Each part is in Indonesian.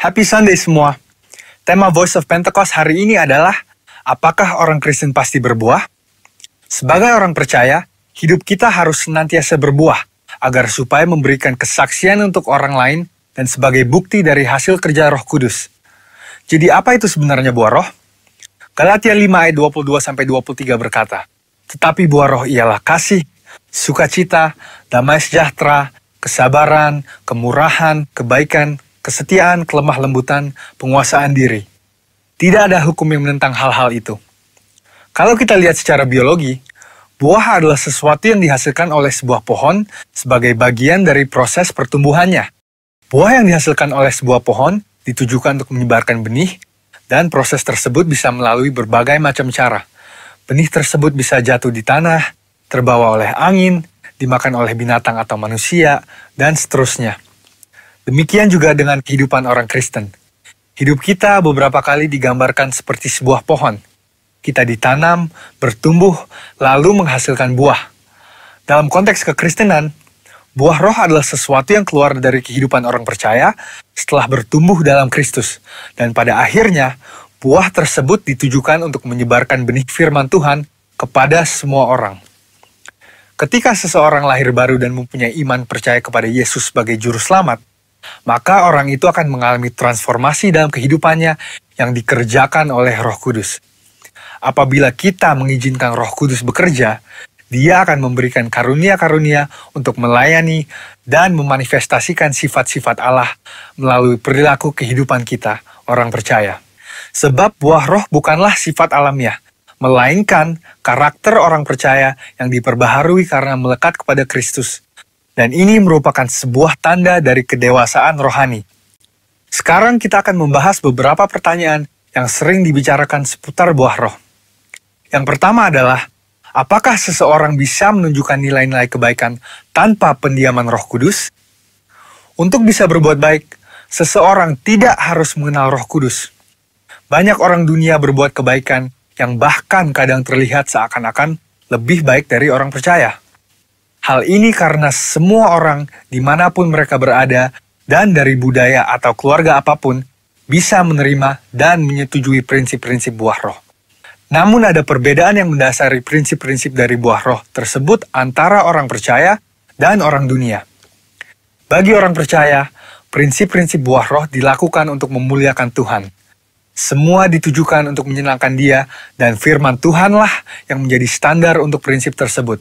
Happy Sunday semua. Tema Voice of Pentecost hari ini adalah, apakah orang Kristen pasti berbuah? Sebagai orang percaya, hidup kita harus senantiasa berbuah, agar supaya memberikan kesaksian untuk orang lain dan sebagai bukti dari hasil kerja Roh Kudus. Jadi apa itu sebenarnya buah roh? Galatia 5 ayat 22-23 berkata, tetapi buah roh ialah kasih, sukacita, damai sejahtera, kesabaran, kemurahan, kebaikan, kesetiaan, kelemah lembutan, penguasaan diri. Tidak ada hukum yang menentang hal-hal itu. Kalau kita lihat secara biologi, buah adalah sesuatu yang dihasilkan oleh sebuah pohon sebagai bagian dari proses pertumbuhannya. Buah yang dihasilkan oleh sebuah pohon ditujukan untuk menyebarkan benih, dan proses tersebut bisa melalui berbagai macam cara. Benih tersebut bisa jatuh di tanah, terbawa oleh angin, dimakan oleh binatang atau manusia, dan seterusnya. Demikian juga dengan kehidupan orang Kristen. Hidup kita beberapa kali digambarkan seperti sebuah pohon. Kita ditanam, bertumbuh, lalu menghasilkan buah. Dalam konteks kekristenan, buah roh adalah sesuatu yang keluar dari kehidupan orang percaya setelah bertumbuh dalam Kristus. Dan pada akhirnya, buah tersebut ditujukan untuk menyebarkan benih firman Tuhan kepada semua orang. Ketika seseorang lahir baru dan mempunyai iman percaya kepada Yesus sebagai juru selamat, maka orang itu akan mengalami transformasi dalam kehidupannya yang dikerjakan oleh Roh Kudus. Apabila kita mengizinkan Roh Kudus bekerja, Dia akan memberikan karunia-karunia untuk melayani dan memanifestasikan sifat-sifat Allah melalui perilaku kehidupan kita, orang percaya. Sebab buah roh bukanlah sifat alamiah, melainkan karakter orang percaya yang diperbaharui karena melekat kepada Kristus. Dan ini merupakan sebuah tanda dari kedewasaan rohani. Sekarang kita akan membahas beberapa pertanyaan yang sering dibicarakan seputar buah roh. Yang pertama adalah, apakah seseorang bisa menunjukkan nilai-nilai kebaikan tanpa pendiaman Roh Kudus? Untuk bisa berbuat baik, seseorang tidak harus mengenal Roh Kudus. Banyak orang dunia berbuat kebaikan yang bahkan kadang terlihat seakan-akan lebih baik dari orang percaya. Hal ini karena semua orang dimanapun mereka berada dan dari budaya atau keluarga apapun bisa menerima dan menyetujui prinsip-prinsip buah roh. Namun ada perbedaan yang mendasari prinsip-prinsip dari buah roh tersebut antara orang percaya dan orang dunia. Bagi orang percaya, prinsip-prinsip buah roh dilakukan untuk memuliakan Tuhan. Semua ditujukan untuk menyenangkan Dia, dan firman Tuhanlah yang menjadi standar untuk prinsip tersebut.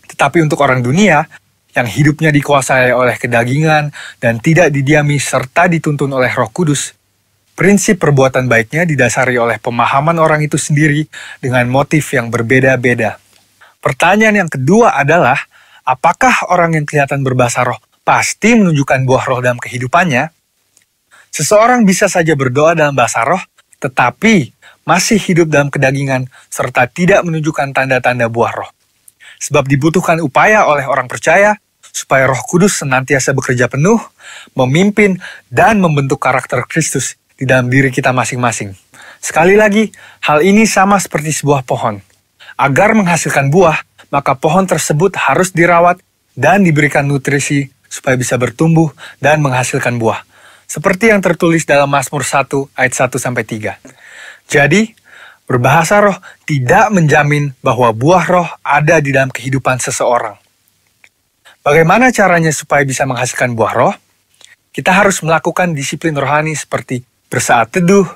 Tetapi untuk orang dunia, yang hidupnya dikuasai oleh kedagingan dan tidak didiami serta dituntun oleh Roh Kudus, prinsip perbuatan baiknya didasari oleh pemahaman orang itu sendiri dengan motif yang berbeda-beda. Pertanyaan yang kedua adalah, apakah orang yang kelihatan berbahasa roh pasti menunjukkan buah roh dalam kehidupannya? Seseorang bisa saja berdoa dalam bahasa roh, tetapi masih hidup dalam kedagingan serta tidak menunjukkan tanda-tanda buah roh. Sebab dibutuhkan upaya oleh orang percaya supaya Roh Kudus senantiasa bekerja penuh, memimpin, dan membentuk karakter Kristus di dalam diri kita masing-masing. Sekali lagi, hal ini sama seperti sebuah pohon. Agar menghasilkan buah, maka pohon tersebut harus dirawat dan diberikan nutrisi supaya bisa bertumbuh dan menghasilkan buah. Seperti yang tertulis dalam Mazmur 1 ayat 1-3. Jadi, berbahasa roh tidak menjamin bahwa buah roh ada di dalam kehidupan seseorang. Bagaimana caranya supaya bisa menghasilkan buah roh? Kita harus melakukan disiplin rohani seperti bersaat teduh,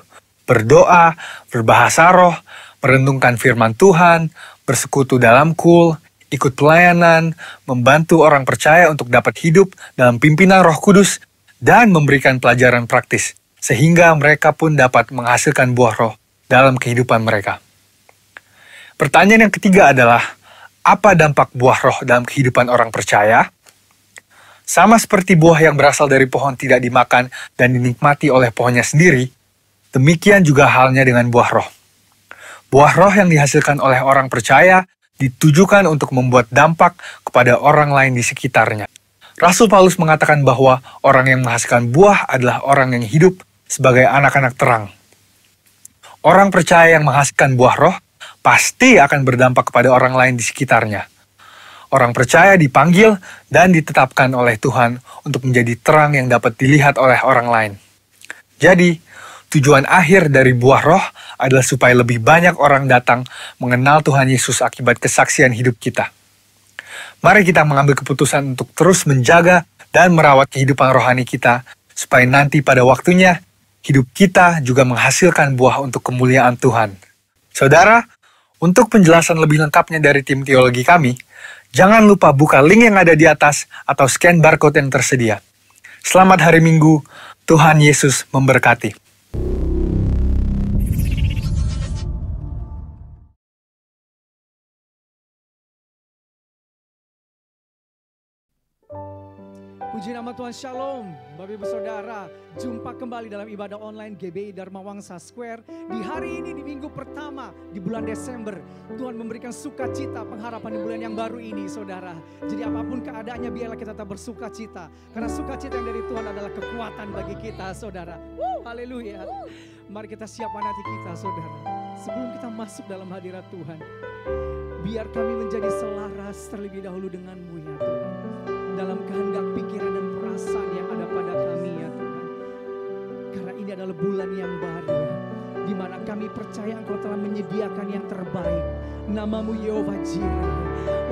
berdoa, berbahasa roh, merenungkan firman Tuhan, bersekutu dalam kul, ikut pelayanan, membantu orang percaya untuk dapat hidup dalam pimpinan Roh Kudus, dan memberikan pelajaran praktis, sehingga mereka pun dapat menghasilkan buah roh dalam kehidupan mereka. Pertanyaan yang ketiga adalah, apa dampak buah roh dalam kehidupan orang percaya? Sama seperti buah yang berasal dari pohon tidak dimakan dan dinikmati oleh pohonnya sendiri, demikian juga halnya dengan buah roh. Buah roh yang dihasilkan oleh orang percaya ditujukan untuk membuat dampak kepada orang lain di sekitarnya. Rasul Paulus mengatakan bahwa orang yang menghasilkan buah adalah orang yang hidup sebagai anak-anak terang. Orang percaya yang menghasilkan buah roh pasti akan berdampak kepada orang lain di sekitarnya. Orang percaya dipanggil dan ditetapkan oleh Tuhan untuk menjadi terang yang dapat dilihat oleh orang lain. Jadi, tujuan akhir dari buah roh adalah supaya lebih banyak orang datang mengenal Tuhan Yesus akibat kesaksian hidup kita. Mari kita mengambil keputusan untuk terus menjaga dan merawat kehidupan rohani kita, supaya nanti pada waktunya, hidup kita juga menghasilkan buah untuk kemuliaan Tuhan. Saudara, untuk penjelasan lebih lengkapnya dari tim teologi kami, jangan lupa buka link yang ada di atas atau scan barcode yang tersedia. Selamat hari Minggu, Tuhan Yesus memberkati. Puji nama Tuhan, Shalom Bapak Ibu Saudara. Jumpa kembali dalam ibadah online GBI Dharma Wangsa Square. Di hari ini, di minggu pertama di bulan Desember, Tuhan memberikan sukacita, pengharapan di bulan yang baru ini, Saudara. Jadi apapun keadaannya, biarlah kita tetap bersukacita, karena sukacita yang dari Tuhan adalah kekuatan bagi kita, Saudara. Haleluya. Mari kita siapkan hati kita, Saudara, sebelum kita masuk dalam hadirat Tuhan. Biar kami menjadi selaras terlebih dahulu denganmu, ya Tuhan, dalam kehendak pikiran dan perasaan yang ada pada kami, ya Tuhan. Karena ini adalah bulan yang baru, di mana kami percaya Engkau telah menyediakan yang terbaik. Namamu Yehova Jireh.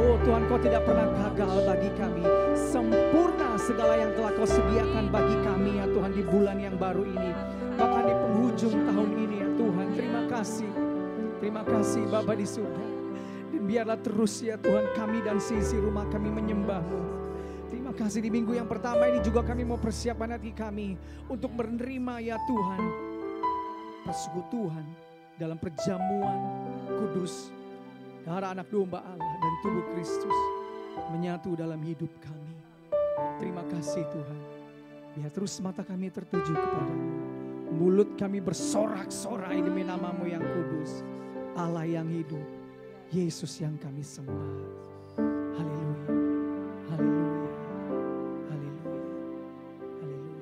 Oh Tuhan, Kau tidak pernah gagal bagi kami. Sempurna segala yang telah Kau sediakan bagi kami, ya Tuhan, di bulan yang baru ini. Bahkan di penghujung tahun ini, ya Tuhan. Terima kasih. Terima kasih Bapa di surga. Dan biarlah terus, ya Tuhan, kami dan sisi rumah kami menyembah-Mu. Terima kasih, di minggu yang pertama ini juga kami mau persiapkan hati kami untuk menerima, ya Tuhan, persekutuan dalam perjamuan kudus darah anak domba Allah dan tubuh Kristus menyatu dalam hidup kami. Terima kasih Tuhan. Biar terus mata kami tertuju kepadamu, mulut kami bersorak-sorai demi namamu yang kudus, Allah yang hidup, Yesus yang kami sembah. Haleluya, haleluya, haleluya, haleluya.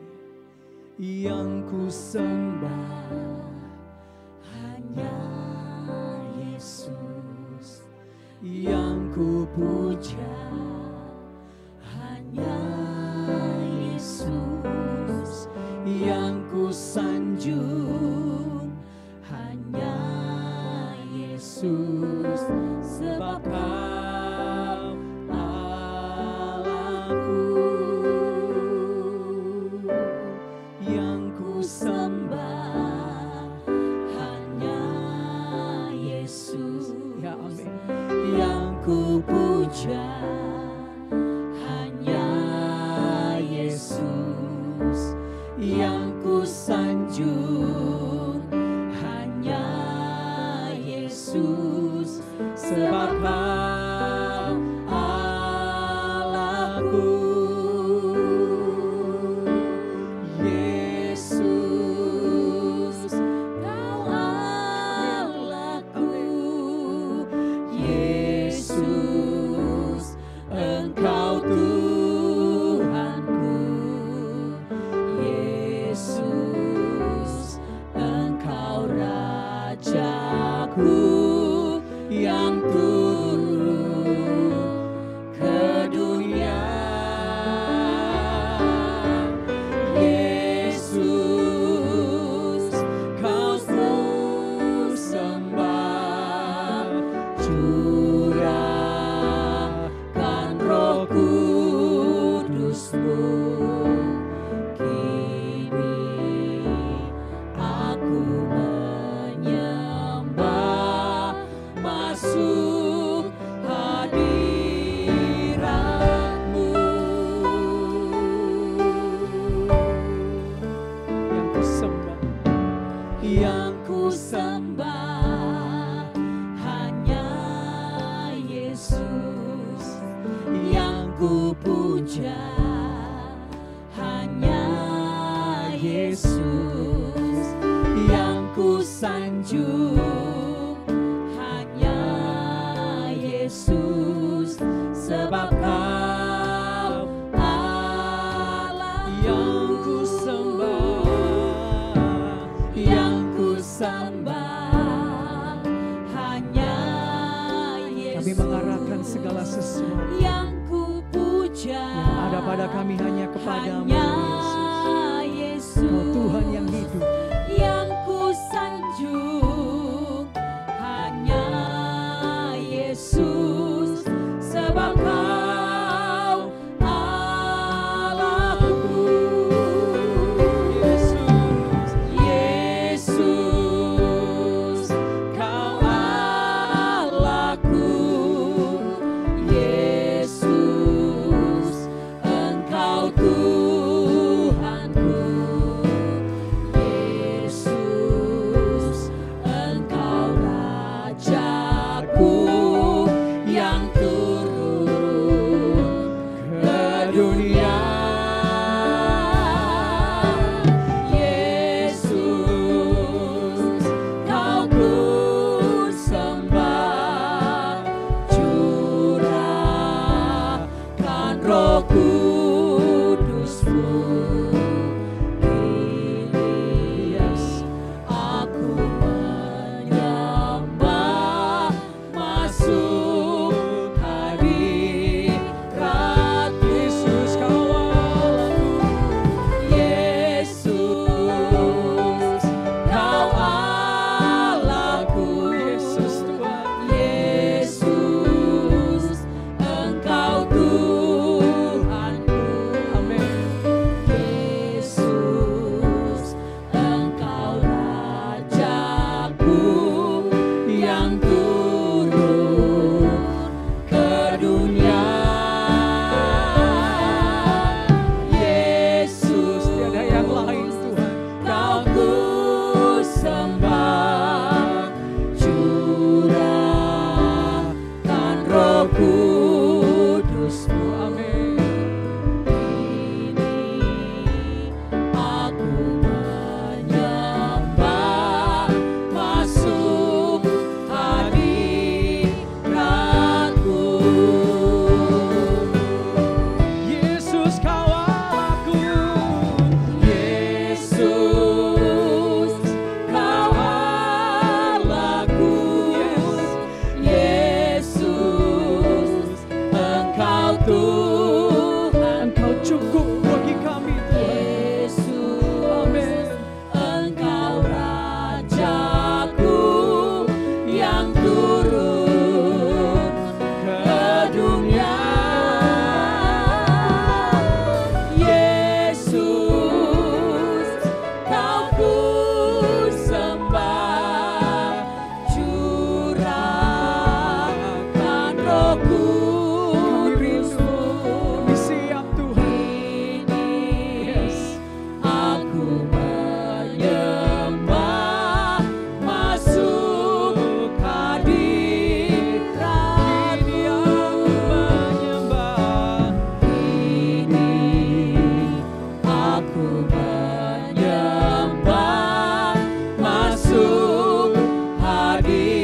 Yang ku sembah hanya Yesus, yang ku puja hanya Yesus, yang ku sanjung hanya Yesus, sebab Kau Allahku. Yang ku sembah hanya Yesus, ya amin. Yang ku puja hanya Yesus, yang ku sanjung hanya Yesus, sebab Kau Allahku. Yesus, Kau Allahku. Yesus, Engkau Tuhanku. Yesus, Engkau Rajaku yang turun ke dunia. Yesus, Kau sembah, curahkan Roh Kudus-Mu. Kini aku menyembah, masuk hadirat-Mu. Yang ku sembah, yang ku sembah hanya Yesus, yang ku puja hanya Yesus, yang ku sanjung hanya Yesus, sebab Kau Allah. Yang ku sembah, yang ku sembah hanya Yesus. Kami mengarahkan segala sesuatu yang ku puja, yang ada pada kami hanya kepadamu, Yesus. Kau Tuhan yang hidup, yang ku sanjung hanya Yesus, sebab Kau Allahku. Yesus, Kau Allahku. Yesus, Engkau Tuhanku. Yesus, Engkau Rajaku yang turun ke dunia. Yesus, Kau ku sembah, curahkan Roh Kudus-Mu. Yes, aku menyembah, masuk hadirat Yesus, Kau Allahku. Yesus, Kau Allahku. Yesus Tuhan. Yesus, Engkau Tuhanku. Amin. Yesus, Engkau Rajaku yang turun ke dunia. Yesus, tiada yang lain Tuhan. Kau ku sembah, curahkan Roh Kudus-Mu. Amin. Ini aku menyembah, masuk hadirat-Ku. Yesus, Kau Allahku. Yesus, Kau Allahku. Yesus, Engkau Tuhan. Engkau cukup bagi kami Tuhan. Yesus, amin. Engkau Rajaku yang turun ke dunia. Yesus, Kau ku sembah, curahkan Roh Kudus-Mu. kami siap Tuhan. Ini aku menyembah, masuk hadirat-Mu. Ini aku menyembah, masuk hadirat-Mu.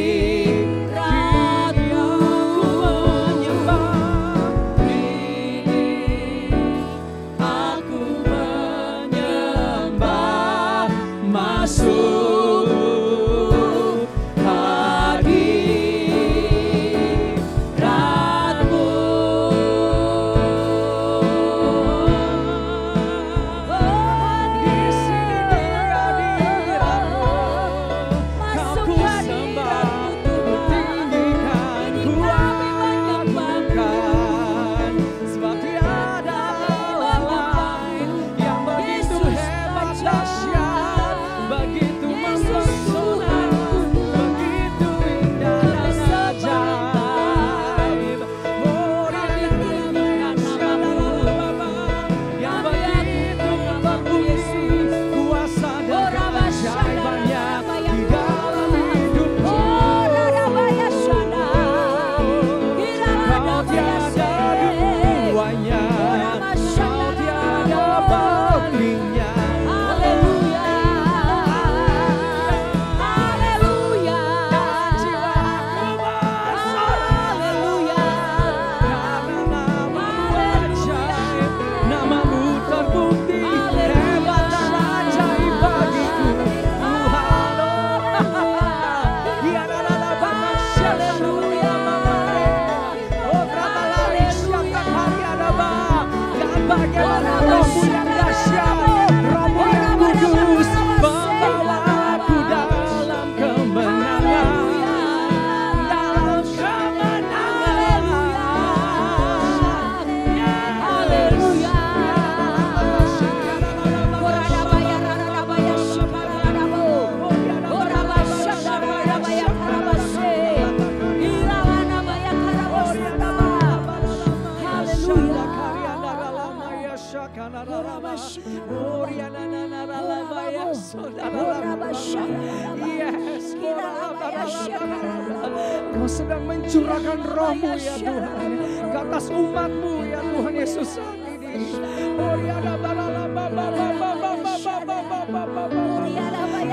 Yes, Kau sedang mencurahkan roh-Mu ya Tuhan, ke atas umat-Mu ya Tuhan Yesus saat ini.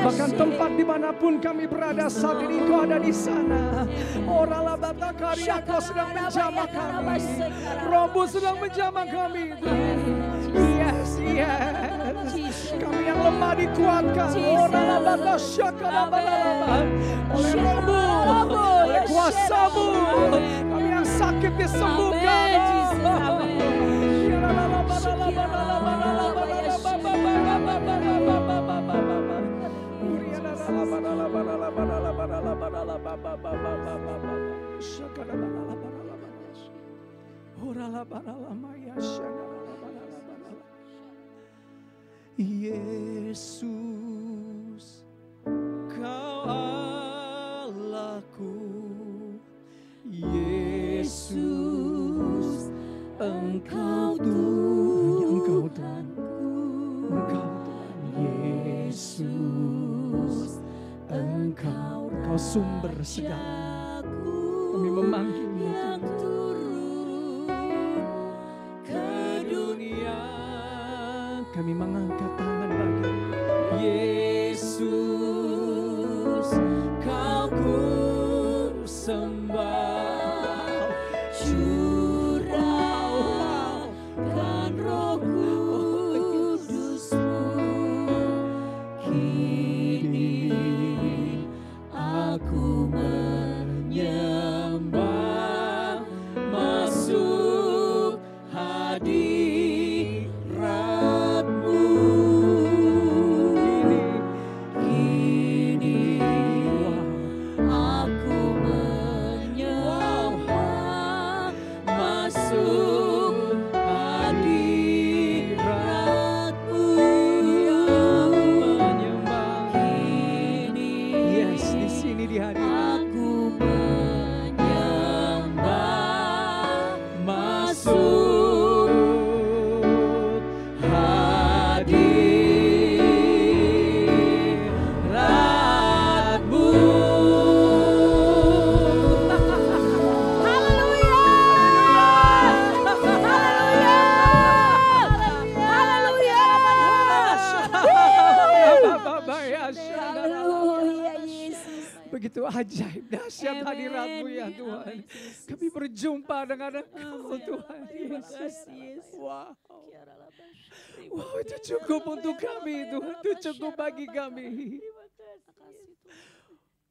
Bahkan tempat dimanapun kami berada saat ini, Kau ada di sana. Orala bata karya, Kau sedang menjamah kami. Roh-Mu sedang menjamah kami. Yes, yes. Kami yang lemah dikuatkan. Orala bata syakala balala. Oleh Roh-Mu, oleh kuasa-Mu. Kami yang sakit disembuhkan. Yesus, Kau Allahku. Yesus, Engkau Tuhan, Engkau Tuhan, Engkau Tuhan. Yesus, Engkau sumber segala. Kami memanggil-Mu Tuhan. Kami mengangkat tangan bagi Yesus, Kau ku sembah. Curahkan Roh Kudus-Mu. Kini aku menyembah, masuk hadirat. Begitu ajaib, dahsyat hadirat-Mu ya Tuhan. Kami berjumpa dengan Engkau Tuhan Yesus. Wow. Wow, itu cukup untuk kami Tuhan, itu cukup bagi kami.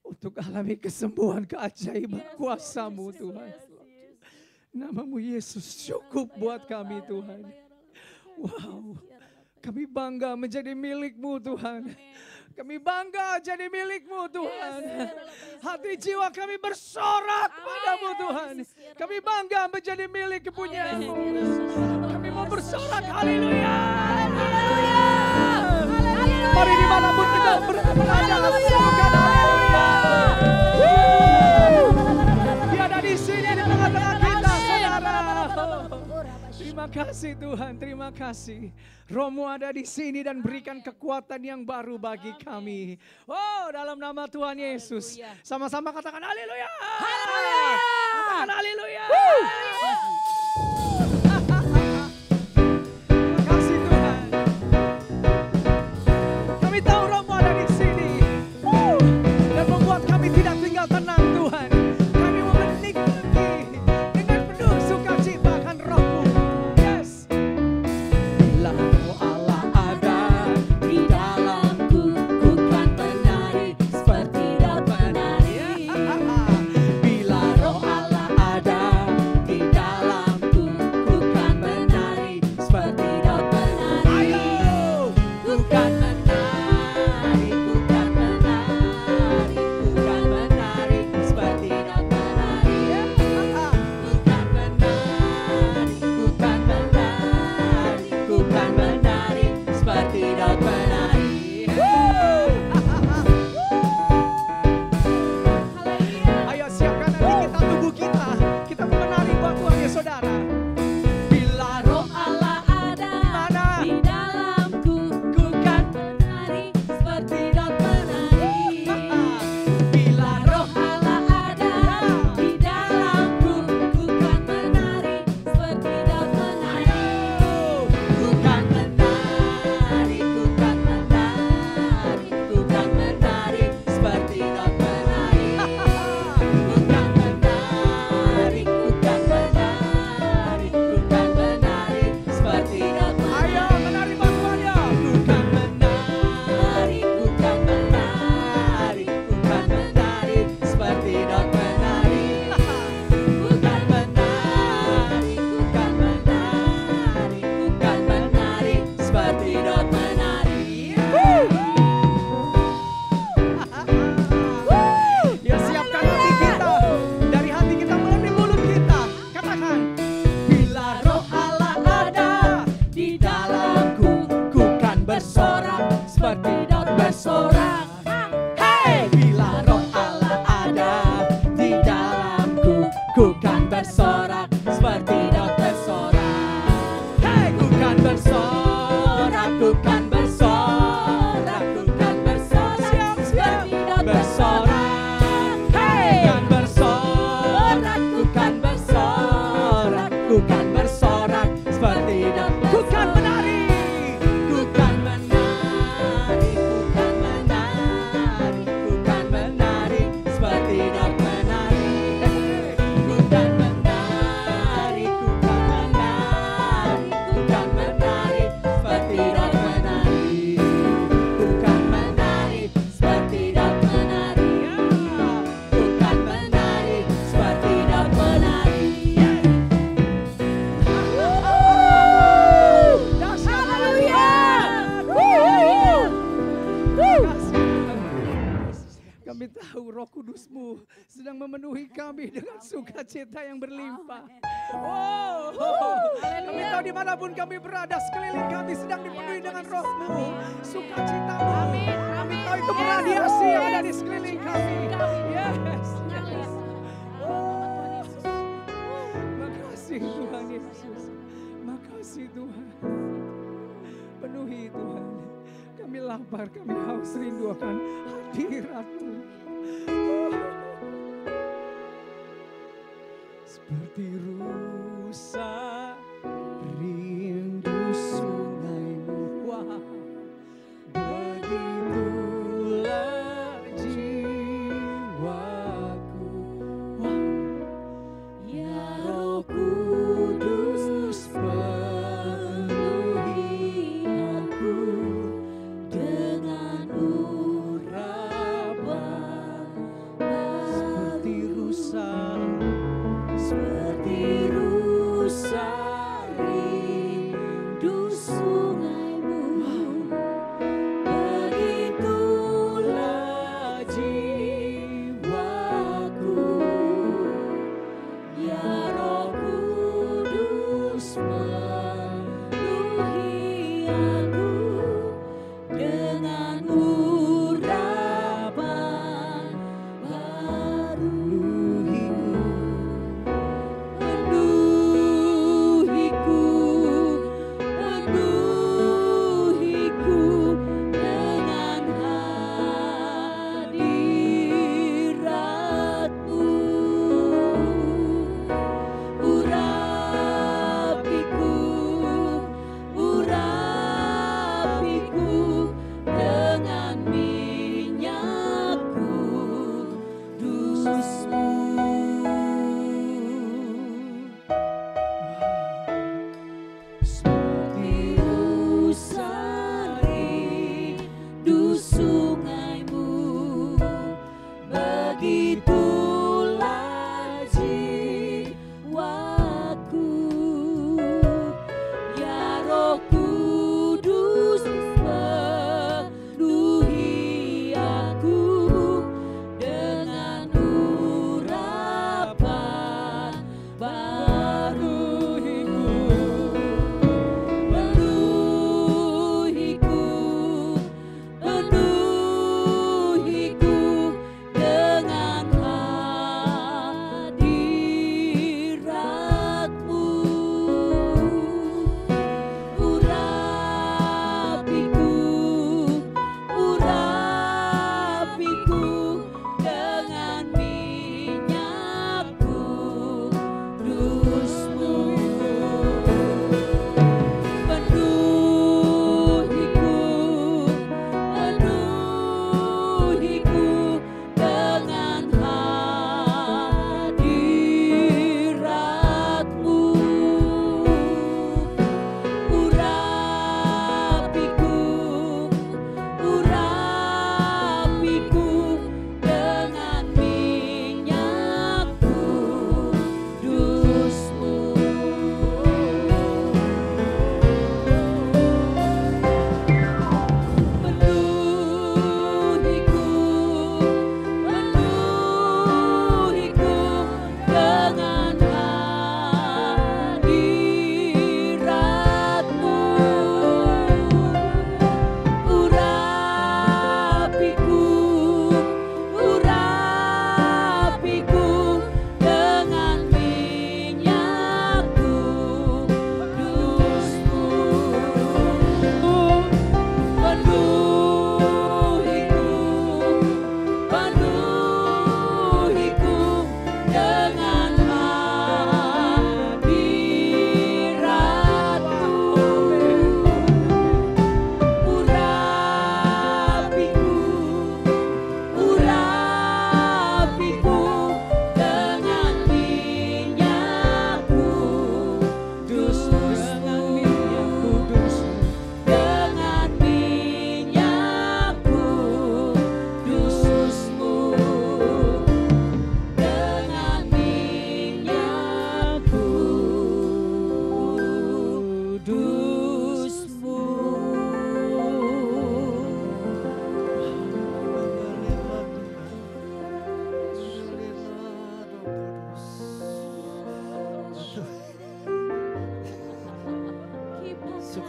Untuk alami kesembuhan, keajaiban kuasa-Mu Tuhan. Nama-Mu Yesus cukup buat kami Tuhan. Wow, kami bangga menjadi milik-Mu Tuhan. Kami bangga jadi milik-Mu Tuhan. Hati jiwa kami bersorak padamu Tuhan. Kami bangga menjadi milik kepunyaan-Mu. Kami mau bersorak, haleluya. Mari dimanapun kita berada, semoga haleluya. Dia ada di sini di tengah-tengah kita, saudara. Terima kasih Tuhan, terima kasih. Roh-Mu ada di sini dan berikan kekuatan yang baru bagi kami. Oh, dalam nama Tuhan Yesus. Sama-sama katakan haleluya. Haleluya. Katakan haleluya. Terima kasih Tuhan. Kami tahu Roh-Mu ada di sini. Dan membuat kami tidak tinggal tenang Tuhan. Kami mau menikmati dengan penuh sukacita akan Roh-Mu. Yes. Bila Roh Allah ada di dalamku, ku kan menari seperti daun penari. Bila Roh Allah ada di dalamku, ku kan menari seperti daun penari. Ayo, ku kan menari, ku kan menari, ku kan menari seperti daun penari. Ku kan menari, ku kan menari, ku kan menari seperti daun penari. Ayo siapkan nanti kita tubuh kita. Kita menari buat Tuhan ya saudara. Bila Roh Allah ada, mana memenuhi kami dengan sukacita yang berlimpah. Oh, kami tahu dimanapun kami berada, sekeliling kami sedang dipenuhi dengan roh-Mu, sukacita-Mu. Kami tahu itu beradiasi yang ada di sekeliling kami. Yes. Makasih Tuhan Yesus. Makasih Tuhan. Penuhi Tuhan. Kami lapar, kami haus rindu akan hadirat-Mu. Seperti rusa rindu sungai-Mu. Wah, begitulah jiwaku. Wah, Ya Roh Kudus penuhi aku dengan urapan seperti rusa seperti rusa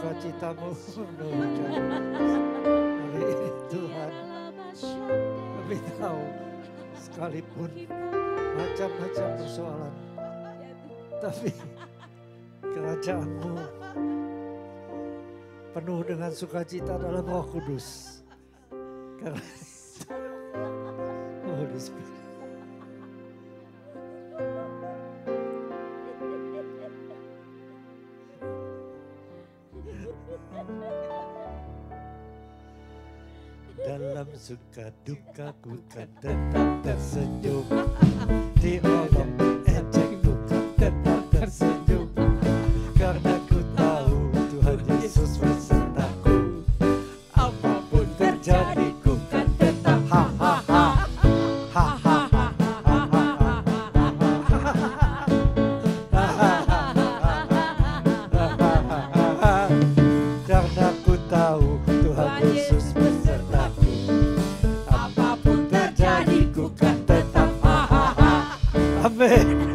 sukacitamu menuhkan hari ini Tuhan. Kami tahu sekalipun macam-macam persoalan, tapi kerajaan-Mu penuh dengan sukacita dalam Roh Kudus. Karena itu, Holy Spirit. Dalam suka duka ku kan tetap tersenyum, di olong ejek ku kan tetap tersenyum, karena ku tahu Tuhan Yesus besertaku. Apapun terjadi ku kan tetap ha ha ha ha ha ha ha, karena ku tahu Tuhan Yesus besertaku. Apapun terjadi ku kan tetap ha ha ha. Amin.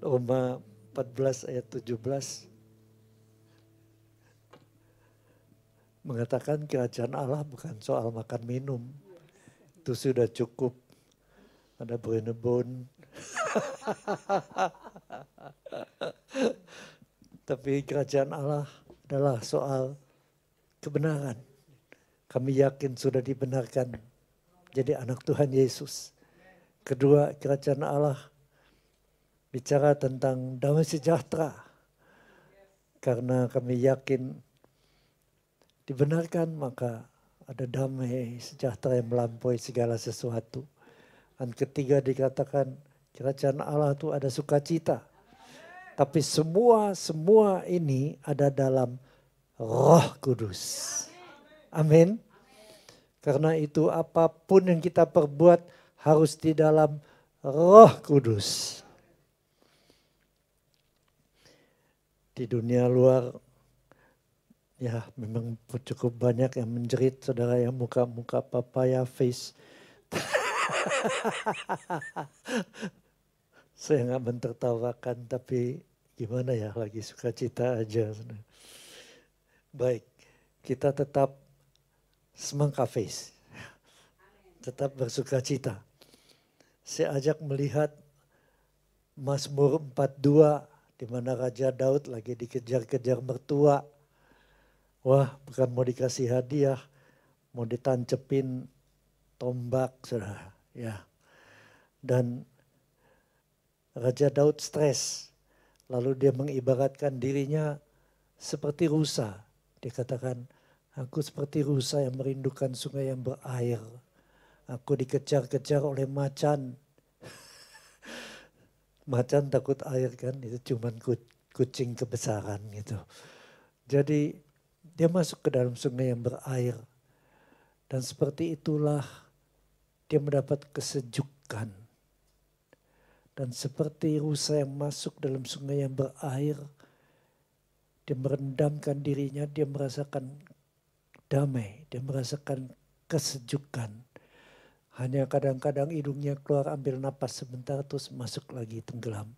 Roma 14 ayat 17 mengatakan kerajaan Allah bukan soal makan minum. Itu sudah cukup. Ada Brenebon. Tapi kerajaan Allah adalah soal kebenaran. Kami yakin sudah dibenarkan jadi anak Tuhan Yesus. Kedua, kerajaan Allah bicara tentang damai sejahtera. Karena kami yakin dibenarkan, maka ada damai sejahtera yang melampaui segala sesuatu. Dan ketiga dikatakan kerajaan Allah itu ada sukacita. Tapi semua ini ada dalam Roh Kudus. Amin. Karena itu apapun yang kita perbuat harus di dalam Roh Kudus. Di dunia luar ya memang cukup banyak yang menjerit, saudara, yang muka-muka papaya face. Saya nggak mentertawakan, tapi gimana ya, lagi sukacita aja. Baik, kita tetap semangka face, tetap bersukacita. Saya ajak melihat Mazmur 42 di mana Raja Daud lagi dikejar-kejar mertua. Wah, bukan mau dikasih hadiah, mau ditancepin tombak, saudara. Ya, dan Raja Daud stres. Lalu dia mengibaratkan dirinya seperti rusa. Dia katakan, aku seperti rusa yang merindukan sungai yang berair. Aku dikejar-kejar oleh macan. Macan takut air kan, itu cuman kucing kebesaran gitu. Jadi dia masuk ke dalam sungai yang berair. Dan seperti itulah dia mendapat kesejukan. Dan seperti rusa yang masuk dalam sungai yang berair, dia merendamkan dirinya, dia merasakan damai, dia merasakan kesejukan. Hanya kadang-kadang hidungnya keluar, ambil napas sebentar, terus masuk lagi, tenggelam.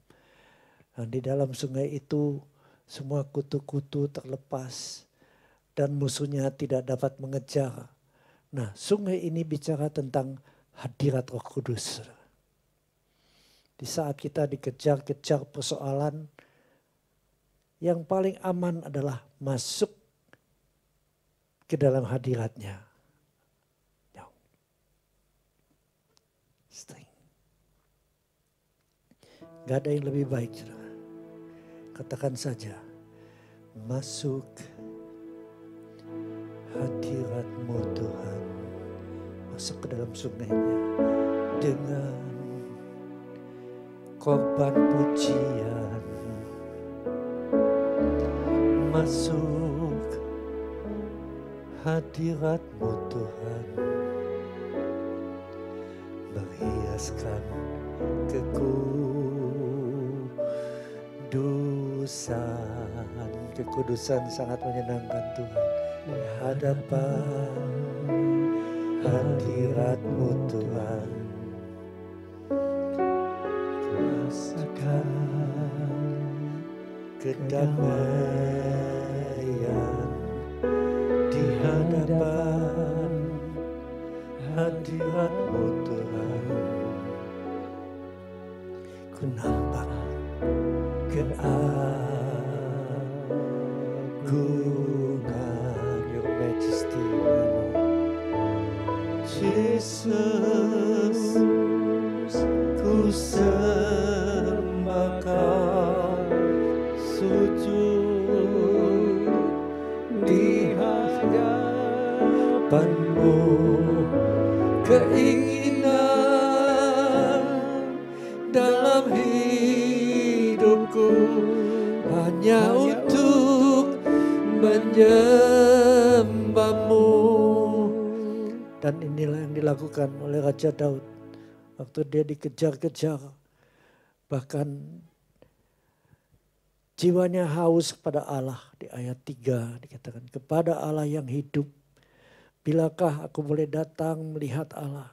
Dan di dalam sungai itu semua kutu-kutu terlepas dan musuhnya tidak dapat mengejar. Nah, sungai ini bicara tentang hadirat Roh Kudus. Di saat kita dikejar-kejar persoalan, yang paling aman adalah masuk ke dalam hadiratnya. Gak ada yang lebih baik, saudara. Katakan saja, masuk hadirat-Mu Tuhan. Masuk ke dalam sungainya dengan korban pujian. Masuk hadirat-Mu Tuhan. Berhiaskan kekudusan sangat menyenangkan Tuhan. Di hadapan hadirat-Mu Tuhan, kedamaian di hadapan hadirat-Mu Tuhan. Ku nampak keagungan Your Majesty, Yesus, ku sembah Kau, sujud di hadapan-Mu, keinginan dalam hidupku hanya untuk menyembah-Mu. Dan inilah yang dilakukan oleh Raja Daud waktu dia dikejar-kejar, bahkan jiwanya haus kepada Allah. Di ayat 3 dikatakan, kepada Allah yang hidup, bilakah aku boleh datang melihat Allah?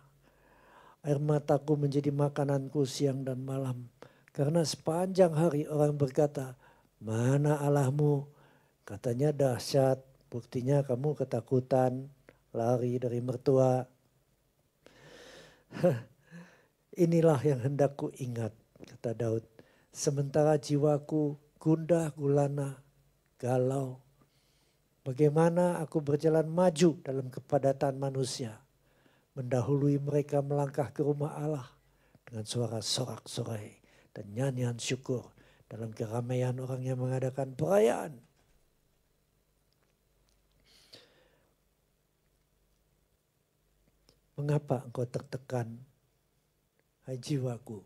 Air mataku menjadi makananku siang dan malam. Karena sepanjang hari orang berkata, mana Allahmu? Katanya dahsyat, buktinya kamu ketakutan, lari dari mertua. Inilah yang hendak ku ingat, kata Daud. Sementara jiwaku gundah gulana, galau. Bagaimana aku berjalan maju dalam kepadatan manusia, mendahului mereka melangkah ke rumah Allah dengan suara sorak-sorai dan nyanyian syukur dalam keramaian orang yang mengadakan perayaan. Mengapa engkau tertekan, hai jiwaku?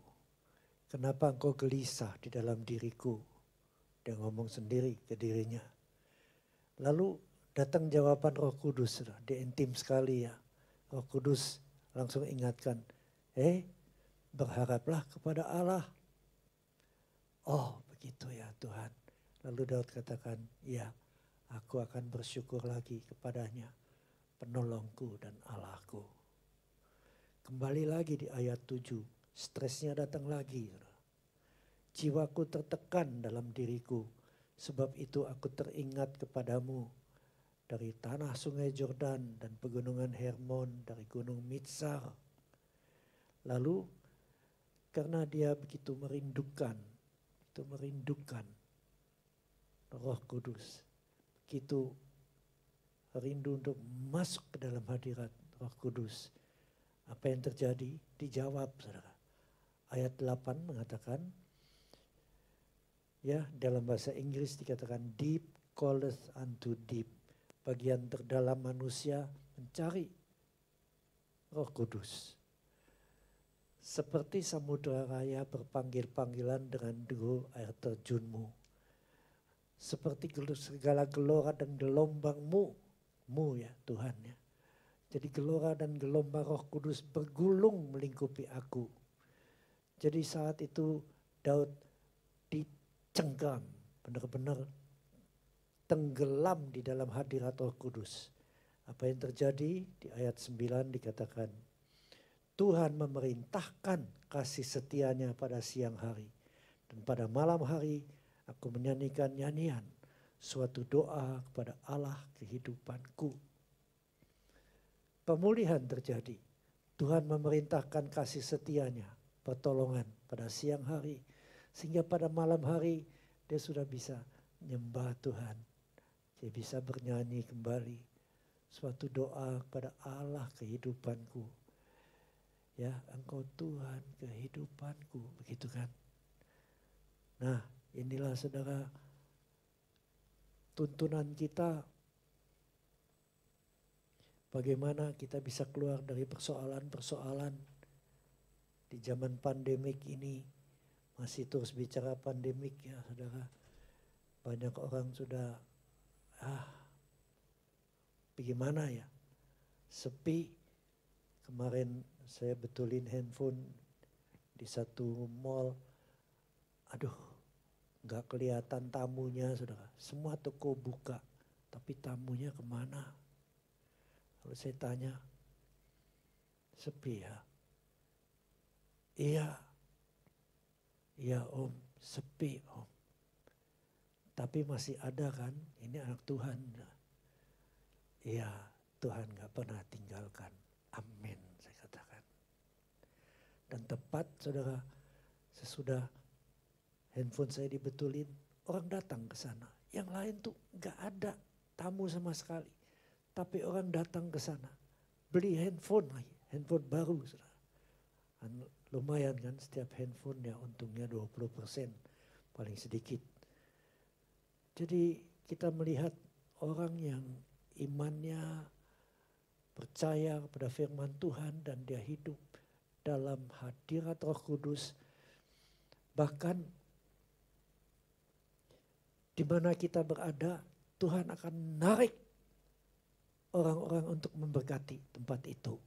Kenapa engkau gelisah di dalam diriku? Dia ngomong sendiri ke dirinya. Lalu datang jawaban Roh Kudus. Dia intim sekali ya. Roh Kudus langsung ingatkan. Berharaplah kepada Allah. Oh begitu ya Tuhan. Lalu Daud katakan, ya aku akan bersyukur lagi kepadanya, penolongku dan Allahku. Kembali lagi di ayat 7, stresnya datang lagi. Jiwaku tertekan dalam diriku, sebab itu aku teringat kepadamu dari tanah sungai Jordan dan pegunungan Hermon, dari gunung Mitsar. Lalu karena dia begitu merindukan Roh Kudus, begitu rindu untuk masuk ke dalam hadirat Roh Kudus. Apa yang terjadi? Dijawab, saudara. Ayat 8 mengatakan, ya dalam bahasa Inggris dikatakan deep calleth unto deep. Bagian terdalam manusia mencari Roh Kudus. Seperti samudera raya berpanggil-panggilan dengan deru air terjunmu. Seperti segala gelora dan gelombangmu, ya Tuhan ya. Jadi gelora dan gelombang Roh Kudus bergulung melingkupi aku. Jadi saat itu Daud dicengkram, benar-benar tenggelam di dalam hadirat Roh Kudus. Apa yang terjadi? Di ayat 9 dikatakan, Tuhan memerintahkan kasih setianya pada siang hari. Dan pada malam hari aku menyanyikan nyanyian, suatu doa kepada Allah kehidupanku. Pemulihan terjadi. Tuhan memerintahkan kasih setianya, pertolongan pada siang hari. Sehingga pada malam hari dia sudah bisa menyembah Tuhan. Dia bisa bernyanyi kembali. Suatu doa kepada Allah kehidupanku. Ya, Engkau Tuhan kehidupanku. Begitu kan. Nah, inilah saudara tuntunan kita. Bagaimana kita bisa keluar dari persoalan-persoalan di zaman pandemik ini. Masih terus bicara pandemik ya saudara. Banyak orang sudah, bagaimana ya, sepi. Kemarin saya betulin handphone di satu mall. Aduh, gak kelihatan tamunya saudara. Semua toko buka, tapi tamunya kemana? Kalau saya tanya, sepi ya? Iya om, sepi om. Tapi masih ada kan, ini anak Tuhan. Iya, Tuhan gak pernah tinggalkan. Amin, saya katakan. Dan tepat saudara, sesudah handphone saya dibetulin, orang datang ke sana. Yang lain tuh gak ada tamu sama sekali. Tapi orang datang ke sana, beli handphone lagi, handphone baru saudara. Lumayan kan setiap handphone ya untungnya 20%, paling sedikit. Jadi kita melihat orang yang imannya percaya kepada firman Tuhan dan dia hidup dalam hadirat Roh Kudus. Bahkan di mana kita berada, Tuhan akan menarik orang-orang untuk memberkati tempat itu.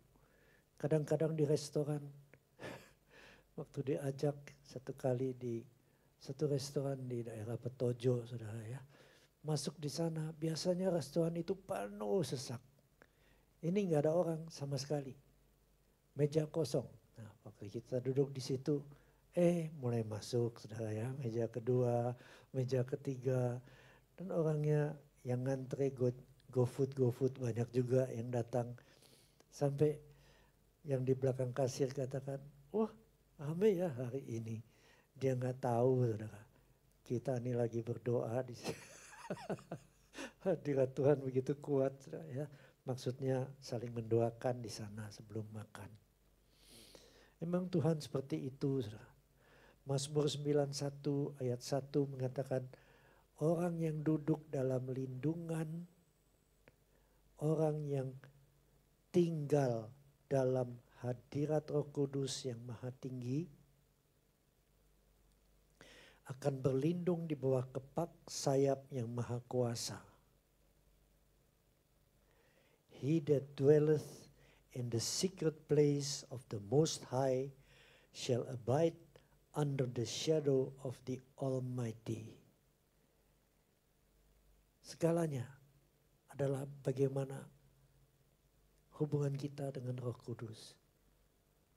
Kadang-kadang di restoran, waktu diajak satu kali di satu restoran di daerah Petojo, saudara ya. Masuk di sana, biasanya restoran itu penuh sesak. Ini nggak ada orang sama sekali. Meja kosong. Nah, waktu kita duduk di situ, mulai masuk, saudara ya. Meja kedua, meja ketiga. Dan orangnya yang ngantre GoFood banyak juga yang datang. Sampai yang di belakang kasir katakan, wah rame ya hari ini. Dia nggak tahu saudara, kita ini lagi berdoa di hadirat Tuhan begitu kuat saudara, ya. Maksudnya saling mendoakan di sana sebelum makan. Memang Tuhan seperti itu saudara. Mazmur 91 ayat 1 mengatakan, orang yang duduk dalam lindungan, orang yang tinggal dalam hadirat Roh Kudus yang Maha Tinggi, akan berlindung di bawah kepak sayap yang Maha Kuasa. He that dwelleth in the secret place of the Most High shall abide under the shadow of the Almighty. Segalanya adalah bagaimana hubungan kita dengan Roh Kudus.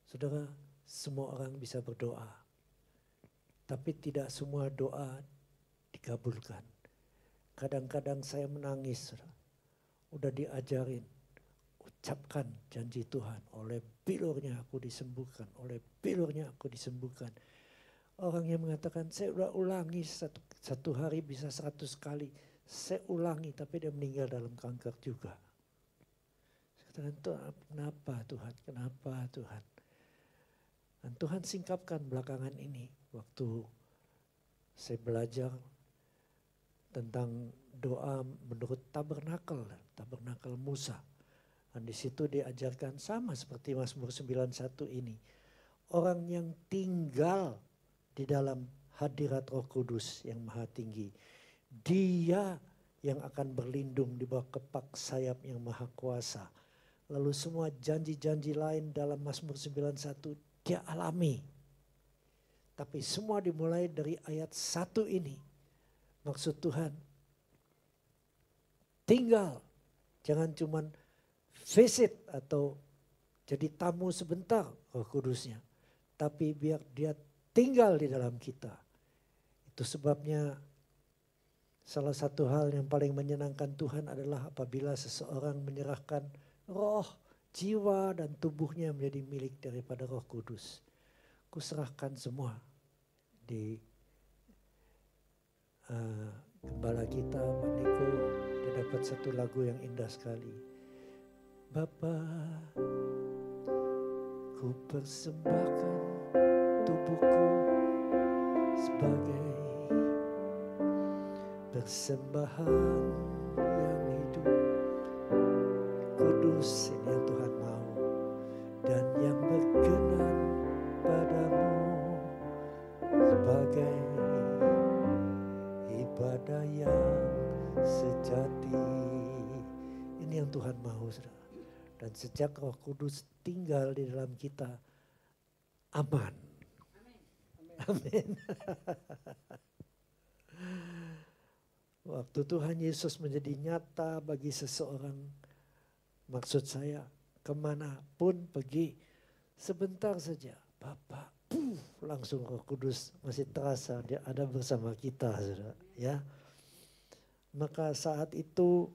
Saudara, semua orang bisa berdoa. Tapi tidak semua doa dikabulkan. Kadang-kadang saya menangis. Udah diajarin. Ucapkan janji Tuhan. Oleh bilurnya aku disembuhkan. Oleh bilurnya aku disembuhkan. Orang yang mengatakan saya udah ulangi satu hari bisa 100 kali. Saya ulangi tapi dia meninggal dalam kanker juga. Saya katakan kenapa Tuhan? Kenapa Tuhan? Dan Tuhan singkapkan belakangan ini. Waktu saya belajar tentang doa menurut tabernakel Musa. Dan di situ diajarkan sama seperti Mazmur 91 ini. Orang yang tinggal di dalam hadirat Roh Kudus yang Maha Tinggi. Dia yang akan berlindung di bawah kepak sayap yang Maha Kuasa. Lalu semua janji-janji lain dalam Mazmur 91 dia alami. Tapi semua dimulai dari ayat 1 ini. Maksud Tuhan, tinggal. Jangan cuman visit atau jadi tamu sebentar Roh Kudusnya. Tapi biar dia tinggal di dalam kita. Itu sebabnya salah satu hal yang paling menyenangkan Tuhan adalah apabila seseorang menyerahkan roh, jiwa dan tubuhnya menjadi milik daripada Roh Kudus. Kuserahkan semua di gembala kita, Pak Niko. Dia dapat satu lagu yang indah sekali. Bapa, ku persembahkan tubuhku sebagai persembahan yang hidup, kudus ini yang Tuhan mau dan yang berkenan padamu sebagai ibadah yang sejati. Ini yang Tuhan mau, saudara. Dan sejak Roh Kudus tinggal di dalam kita, aman. Amin. Waktu Tuhan Yesus menjadi nyata bagi seseorang, maksud saya kemanapun pergi, sebentar saja, Bapak, langsung Roh Kudus masih terasa dia ada bersama kita, saudara. Ya, maka saat itu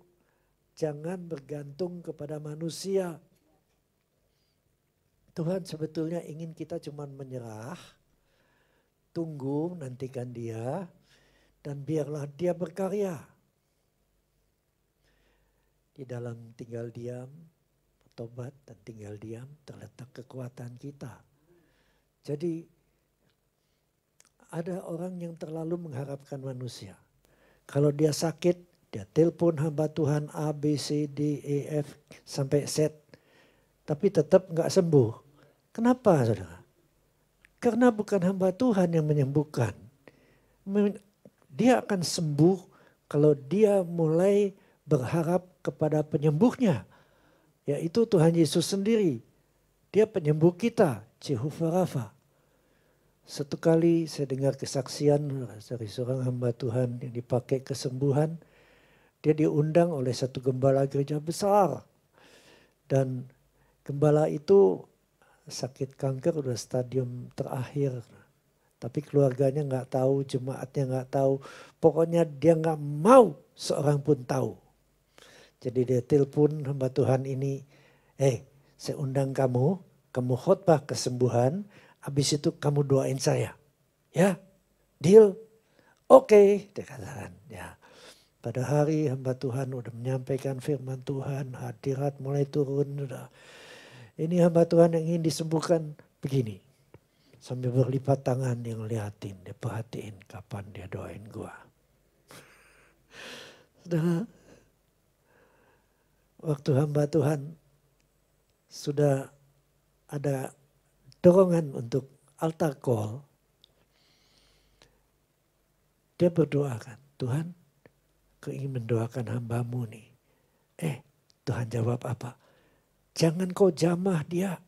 jangan bergantung kepada manusia. Tuhan sebetulnya ingin kita cuma menyerah, tunggu, nantikan Dia, dan biarlah Dia berkarya. Di dalam tinggal diam, tobat dan tinggal diam terletak kekuatan kita. Jadi ada orang yang terlalu mengharapkan manusia. Kalau dia sakit, dia telepon hamba Tuhan A, B, C, D, E, F sampai Z. Tapi tetap nggak sembuh. Kenapa saudara? Karena bukan hamba Tuhan yang menyembuhkan. Dia akan sembuh kalau dia mulai berharap kepada penyembuhnya. Yaitu Tuhan Yesus sendiri. Dia penyembuh kita, Jehovah Rafa. Satu kali saya dengar kesaksian dari seorang hamba Tuhan yang dipakai kesembuhan. Dia diundang oleh satu gembala gereja besar. Dan gembala itu sakit kanker udah stadium terakhir. Tapi keluarganya nggak tahu, jemaatnya nggak tahu. Pokoknya dia nggak mau seorang pun tahu. Jadi dia telepon hamba Tuhan ini, saya undang kamu khotbah kesembuhan, habis itu kamu doain saya. Ya, deal? Oke, dia katakan. Ya. Pada hari hamba Tuhan udah menyampaikan firman Tuhan, hadirat mulai turun. Udah. Ini hamba Tuhan yang ingin disembuhkan begini. Sambil berlipat tangan dia ngeliatin, dia perhatiin kapan dia doain gua. Saudara, waktu hamba Tuhan sudah ada dorongan untuk altar call, dia berdoakan, Tuhan, aku ingin mendoakan hambamu nih. Tuhan jawab apa? Jangan kau jamah dia.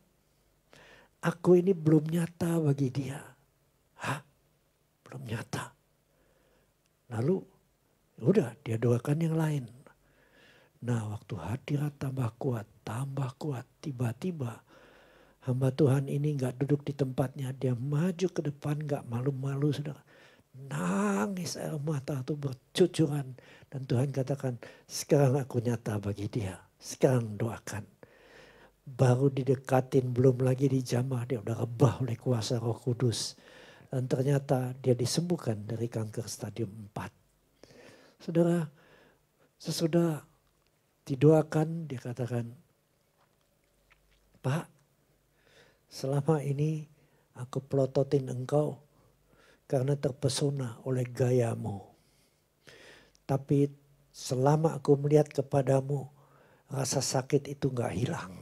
Aku ini belum nyata bagi dia. Hah? Belum nyata. Lalu udah dia doakan yang lain. Nah waktu hadirat tambah kuat. Tiba-tiba hamba Tuhan ini gak duduk di tempatnya. Dia maju ke depan gak malu-malu. Saudara. Nangis air mata itu bercucuran. Dan Tuhan katakan sekarang aku nyata bagi dia. Sekarang doakan. Baru didekatin, belum lagi dijamah, dia udah rebah oleh kuasa Roh Kudus. Dan ternyata dia disembuhkan dari kanker stadium 4. Saudara, sesudah didoakan, dia katakan, Pak, selama ini aku pelototin engkau karena terpesona oleh gayamu. Tapi selama aku melihat kepadamu, rasa sakit itu gak hilang.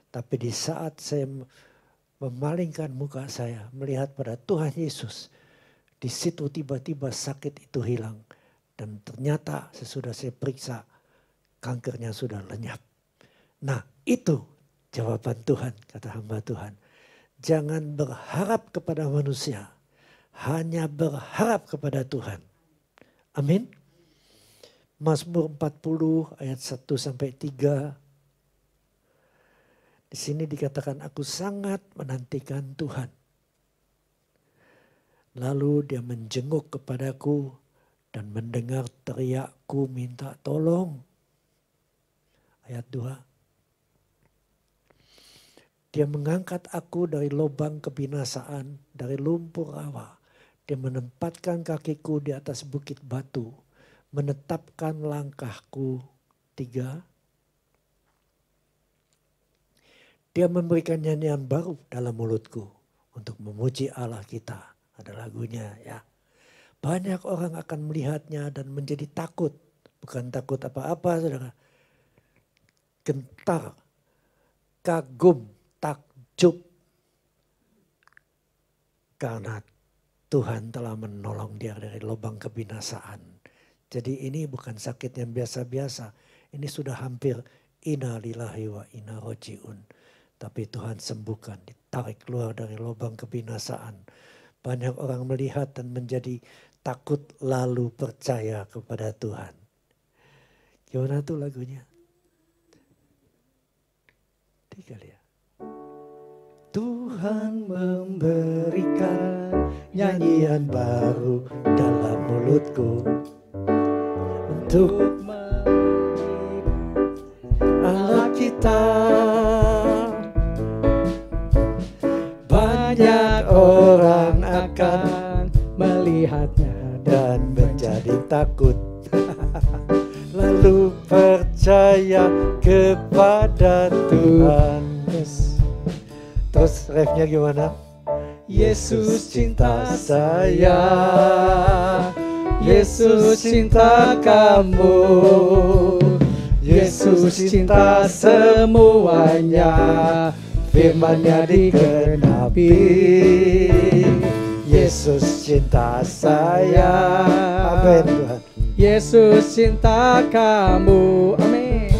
Tapi di saat saya memalingkan muka saya melihat pada Tuhan Yesus. Di situ tiba-tiba sakit itu hilang. Dan ternyata sesudah saya periksa kankernya sudah lenyap. Nah itu jawaban Tuhan, kata hamba Tuhan. Jangan berharap kepada manusia. Hanya berharap kepada Tuhan. Amin. Mazmur 40 ayat 1-3. Di sini dikatakan aku sangat menantikan Tuhan. Lalu dia menjenguk kepadaku dan mendengar teriakku minta tolong. Ayat 2. Dia mengangkat aku dari lubang kebinasaan, dari lumpur rawa. Dia menempatkan kakiku di atas bukit batu. Menetapkan langkahku. 3. Dia memberikan nyanyian baru dalam mulutku untuk memuji Allah kita. Ada lagunya ya. Banyak orang akan melihatnya dan menjadi takut. Bukan takut apa-apa saudara. Gentar, kagum, takjub. Karena Tuhan telah menolong dia dari lubang kebinasaan. Jadi ini bukan sakit yang biasa-biasa. Ini sudah hampir inna lillahi wa inna roji'un. Tapi Tuhan sembuhkan, ditarik keluar dari lubang kebinasaan. Banyak orang melihat dan menjadi takut lalu percaya kepada Tuhan. Gimana tuh lagunya? 3 ya. Tuhan memberikan nyanyian baru dalam mulutku. untuk Allah kita. Banyak orang akan melihatnya dan menjadi takut. Lalu percaya kepada Tuhan. Terus refnya gimana? Yesus cinta saya, Yesus cinta kamu, Yesus cinta semuanya, firman-Nya digenapi. Yesus cinta saya, amin Tuhan. Yesus cinta kamu, amin.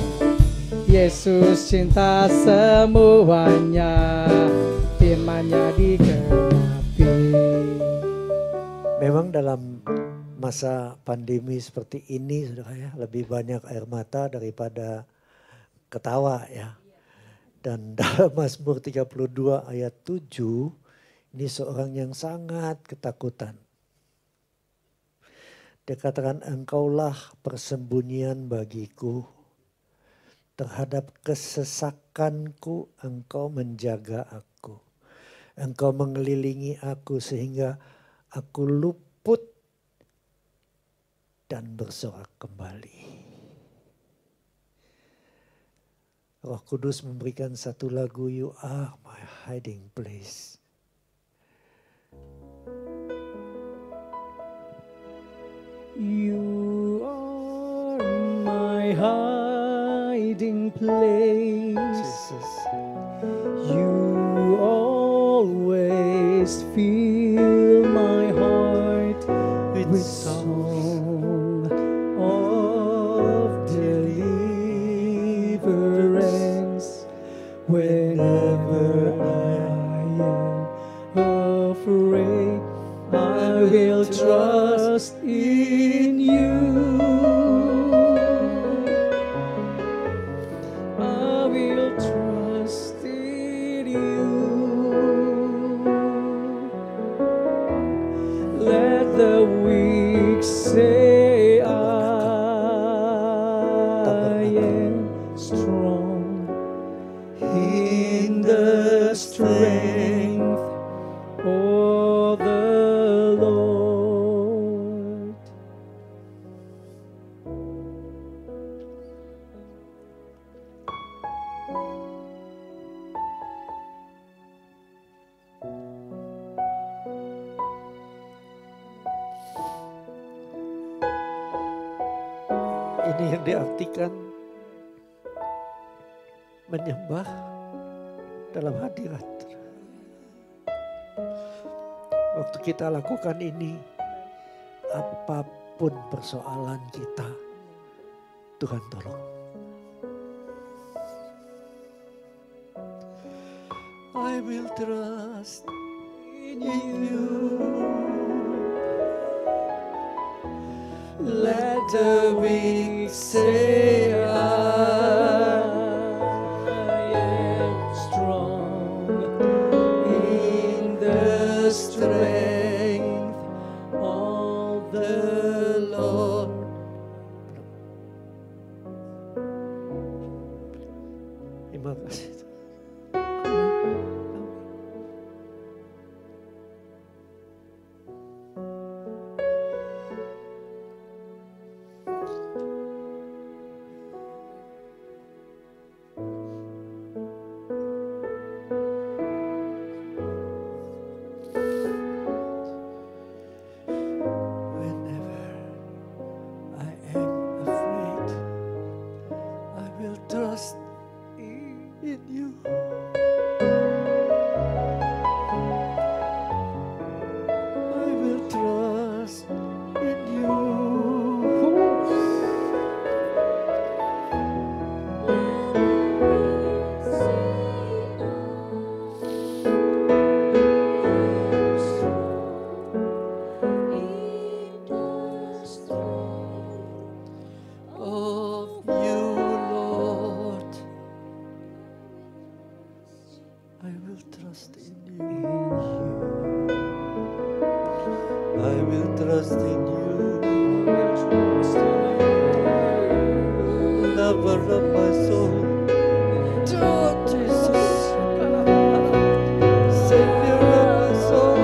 Yesus cinta semuanya, firman-Nya digenapi. Memang dalam masa pandemi seperti ini, saudara ya, lebih banyak air mata daripada ketawa ya. Dan dalam Mazmur 32 ayat 7, ini seorang yang sangat ketakutan. Dia katakan, engkaulah persembunyian bagiku. Terhadap kesesakanku engkau menjaga aku. Engkau mengelilingi aku sehingga aku luput dan bersorak kembali. Roh Kudus memberikan satu lagu, You Are My Hiding Place. You are my hiding place. Jesus. You always fill my heart with song of deliverance. Whenever I am afraid, I will trust in you. I will trust in you. Let the weak say I am strong in the strength of the Lord. Ini yang diartikan menyembah dalam hadirat. Waktu kita lakukan ini, apapun persoalan kita, Tuhan tolong. I will trust in you. Let the weak say I am strong in the strength of the Lord. Terima kasih. I will trust in you. Savior of my soul. Oh, Jesus. Savior of my soul.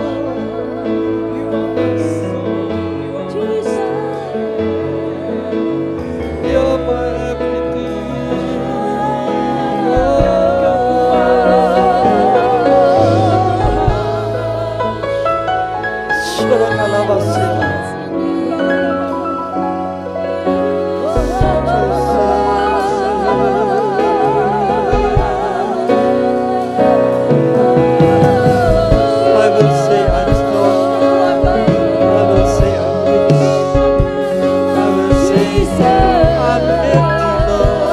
You're my everything. I will say I'm strong. I will say I'm rich. I will say I'm empty, Lord.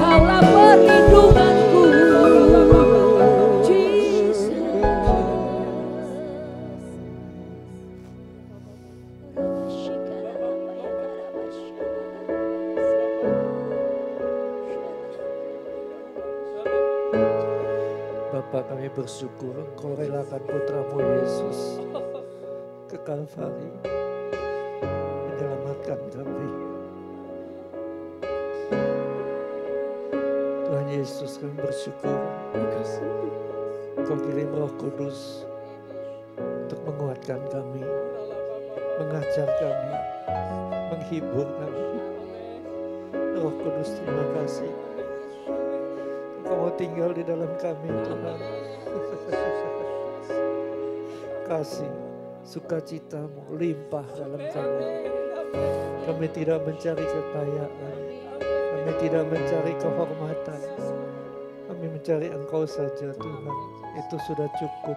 Kaulah perlindunganku, Jesus. Bapa, kami bersyukur Engkau relakan putramu Yesus ke Kalvari menyelamatkan kami. Tuhan Yesus, kami bersyukur Engkau kirim Roh Kudus untuk menguatkan kami, mengajar kami, menghibur kami. Roh Kudus, terima kasih. Engkau mau tinggal di dalam kami, Tuhan. Kasih, sukacitamu limpah dalam kami. Kami tidak mencari kekayaan, kami tidak mencari kehormatan. Kami mencari Engkau saja, Tuhan. Itu sudah cukup.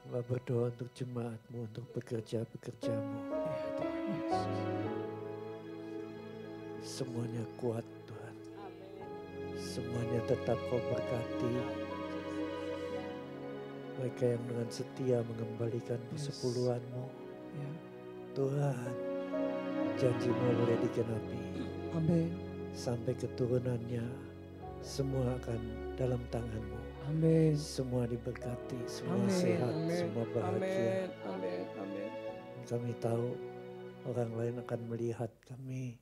Hamba berdoa untuk jemaat-Mu, untuk pekerja-pekerja-Mu. Semuanya kuat, Tuhan. Semuanya tetap Kau berkati. Mereka yang dengan setia mengembalikan persepuluhan-Mu. Tuhan, janji-Mu boleh digenapi. Amin. Sampai keturunannya, semua akan dalam tangan-Mu. Amin. Semua diberkati, semua Amin. sehat, Amin. semua bahagia. Amin. Amin. Kami tahu orang lain akan melihat kami,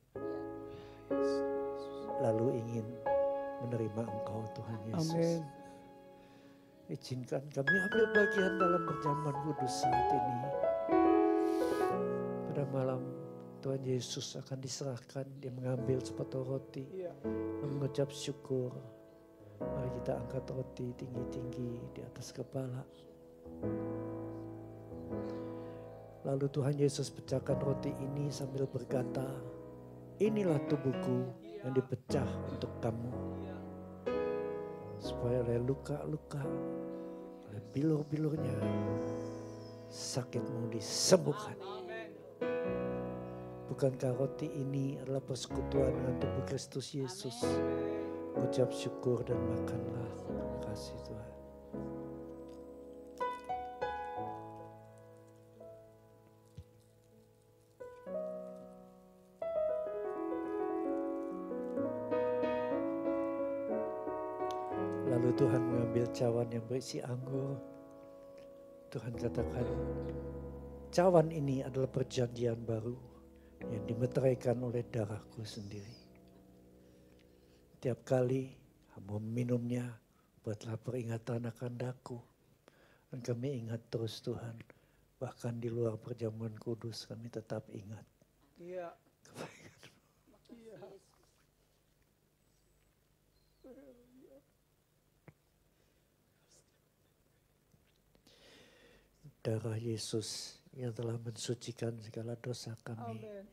lalu ingin menerima Engkau, Tuhan Yesus. Amin. Izinkan kami ambil bagian dalam perjamuan kudus saat ini. Pada malam Tuhan Yesus akan diserahkan, Dia mengambil sepotong roti, mengucap syukur. Mari kita angkat roti tinggi-tinggi di atas kepala. Lalu Tuhan Yesus pecahkan roti ini sambil berkata, inilah tubuhku yang dipecah untuk kamu. Supaya oleh luka-luka, oleh bilur-bilurnya, sakitmu disembuhkan. Bukankah roti ini adalah persekutuan dengan tubuh Kristus Yesus? Ucap syukur dan makanlah. Terima kasih Tuhan. Lalu Tuhan mengambil cawan yang berisi anggur. Tuhan katakan, cawan ini adalah perjanjian baru yang dimeteraikan oleh darahku sendiri. Tiap kali kamu minumnya, buatlah peringatan akan daku. Dan kami ingat terus Tuhan, bahkan di luar perjamuan kudus kami tetap ingat. Iya. Darah Yesus yang telah mensucikan segala dosa kami. Amin.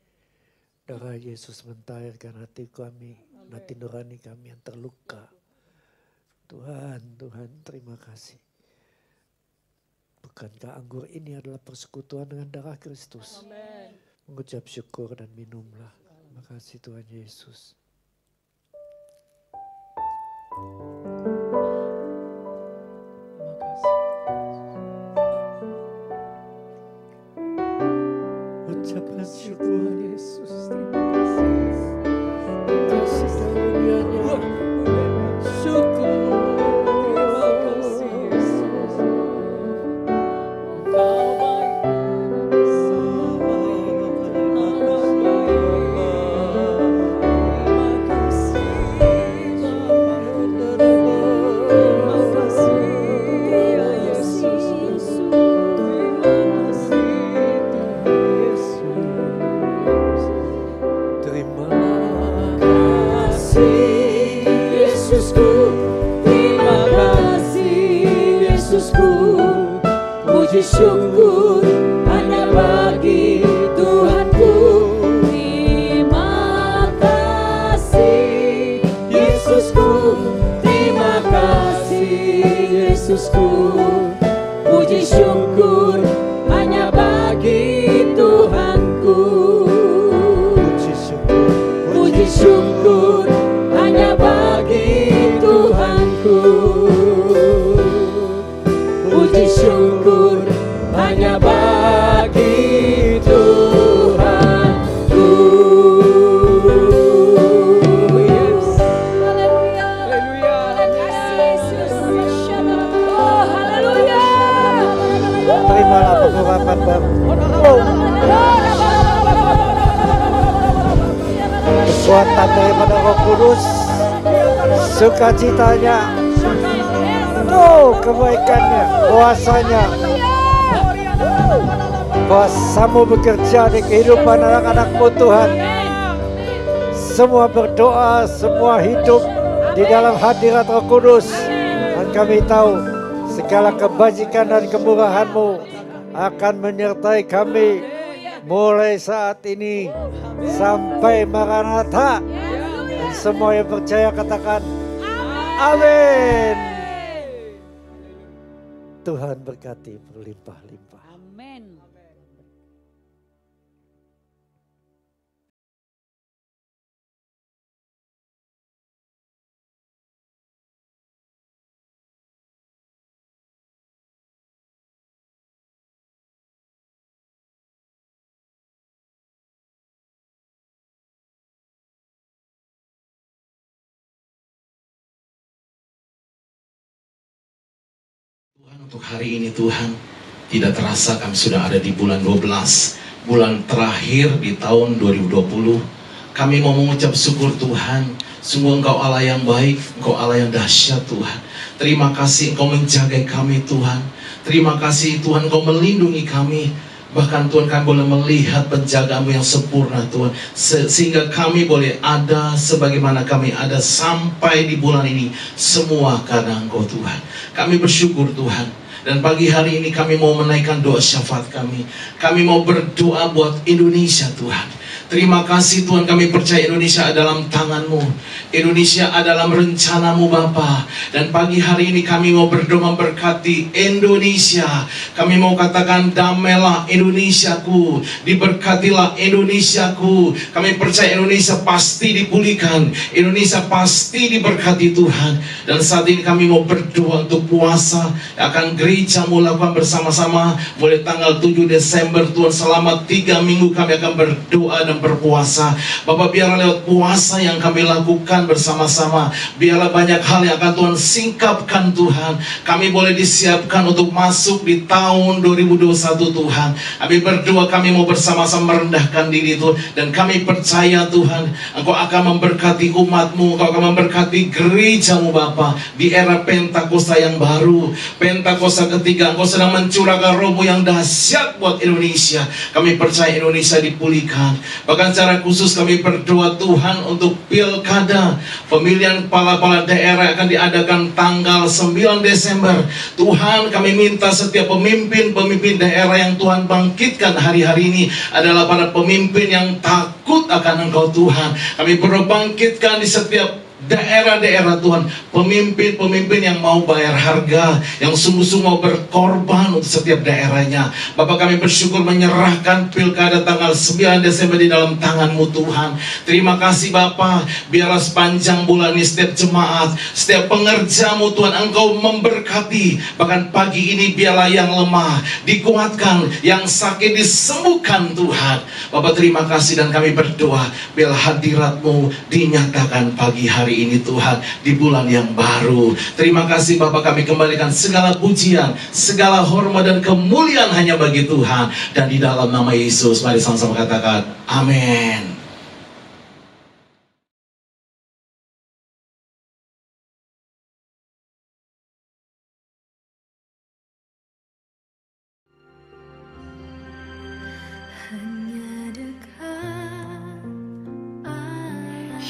Darah Yesus mentahirkan hati kami, hati nurani kami yang terluka. Tuhan, terima kasih. Bukankah anggur ini adalah persekutuan dengan darah Kristus? Amin. Mengucap syukur dan minumlah. Terima kasih Tuhan Yesus. Terima kasih. Ucapkan syukur. Tuhan Yesus, terima kasih. Kasih karunia-Nya. Syukur. Terima kasih Yesus. Kau baik, sangat baik, amat baik. Terima kasih Bapa. Terima kasih ya Yesus. Terima kasih Tuhan Yesus. Terima kasih Yesusku. Terima kasih Yesusku, puji syukur hanya bagi Tuhanku. Terima kasih Yesusku, terima kasih Yesusku, puji syukur hanya bagi Tuhanku. Puji syukur. Puji syukur hanya bagi Tuhanku. Puji syukur hanya bagi Tuhanku. Yes. Haleluya. Haleluya. Terima kasih Yesus. Oh, haleluya. Terimalah pengurapan baru. Kekuatan daripada Roh Kudus, sukacitanya, kebaikannya, kuasanya, kuasamu bekerja di kehidupan anak-anakmu Tuhan. Semua berdoa, semua hidup di dalam hadirat Roh Kudus. Dan kami tahu segala kebajikan dan kemurahan-Mu akan menyertai kami mulai saat ini sampai Maranatha. Dan semua yang percaya katakan amin. Tuhan berkati berlimpah-limpah. Amin. Tuhan, untuk hari ini Tuhan, tidak terasa kami sudah ada di bulan 12, bulan terakhir di tahun 2020. Kami mau mengucap syukur Tuhan, sungguh Engkau Allah yang baik, Engkau Allah yang dahsyat Tuhan. Terima kasih Engkau menjaga kami Tuhan. Terima kasih Tuhan Engkau melindungi kami. Bahkan Tuhan kami boleh melihat penjagaanmu yang sempurna Tuhan, sehingga kami boleh ada sebagaimana kami ada sampai di bulan ini. Semua karena Engkau Tuhan. Kami bersyukur Tuhan. Dan pagi hari ini kami mau menaikkan doa syafaat kami. Kami mau berdoa buat Indonesia Tuhan. Terima kasih Tuhan, kami percaya Indonesia ada dalam tangan-Mu. Indonesia ada dalam rencana-Mu Bapa. Dan pagi hari ini kami mau berdoa memberkati Indonesia. Kami mau katakan damailah Indonesiaku, diberkatilah Indonesiaku. Kami percaya Indonesia pasti dipulihkan, Indonesia pasti diberkati Tuhan. Dan saat ini kami mau berdoa untuk puasa yang akan gereja mau lakukan bersama-sama mulai tanggal 7 Desember Tuhan. Selama 3 minggu kami akan berdoa dan berpuasa. Bapak, biarlah lewat puasa yang kami lakukan bersama-sama, biarlah banyak hal yang akan Tuhan singkapkan Tuhan. Kami boleh disiapkan untuk masuk di tahun 2021 Tuhan. Kami berdoa, kami mau bersama-sama merendahkan diri Tuhan. Dan kami percaya Tuhan, Engkau akan memberkati umat-Mu, Engkau akan memberkati gereja-Mu Bapa. Di era Pentakosta yang baru, Pentakosta ketiga, Engkau sedang mencurahkan Roh-Mu yang dahsyat buat Indonesia. Kami percaya Indonesia dipulihkan. Bahkan secara khusus kami berdoa Tuhan untuk pilkada, pemilihan kepala-kepala daerah yang akan diadakan tanggal 9 Desember. Tuhan, kami minta setiap pemimpin-pemimpin daerah yang Tuhan bangkitkan hari-hari ini adalah para pemimpin yang takut akan Engkau Tuhan. Kami perlu bangkitkan di setiap daerah-daerah Tuhan, pemimpin-pemimpin yang mau bayar harga, yang sungguh-sungguh mau berkorban untuk setiap daerahnya. Bapak, kami bersyukur menyerahkan pilkada tanggal 9 Desember di dalam tangan-Mu Tuhan. Terima kasih Bapak, biarlah sepanjang bulan ini setiap jemaat, setiap pengerja-Mu Tuhan, Engkau memberkati. Bahkan pagi ini biarlah yang lemah dikuatkan, yang sakit disembuhkan Tuhan. Bapak, terima kasih dan kami berdoa biarlah hadirat-Mu dinyatakan pagi hari ini Tuhan, di bulan yang baru. Terima kasih Bapak, kami kembalikan segala pujian, segala hormat dan kemuliaan hanya bagi Tuhan. Dan di dalam nama Yesus, mari sama-sama katakan amin.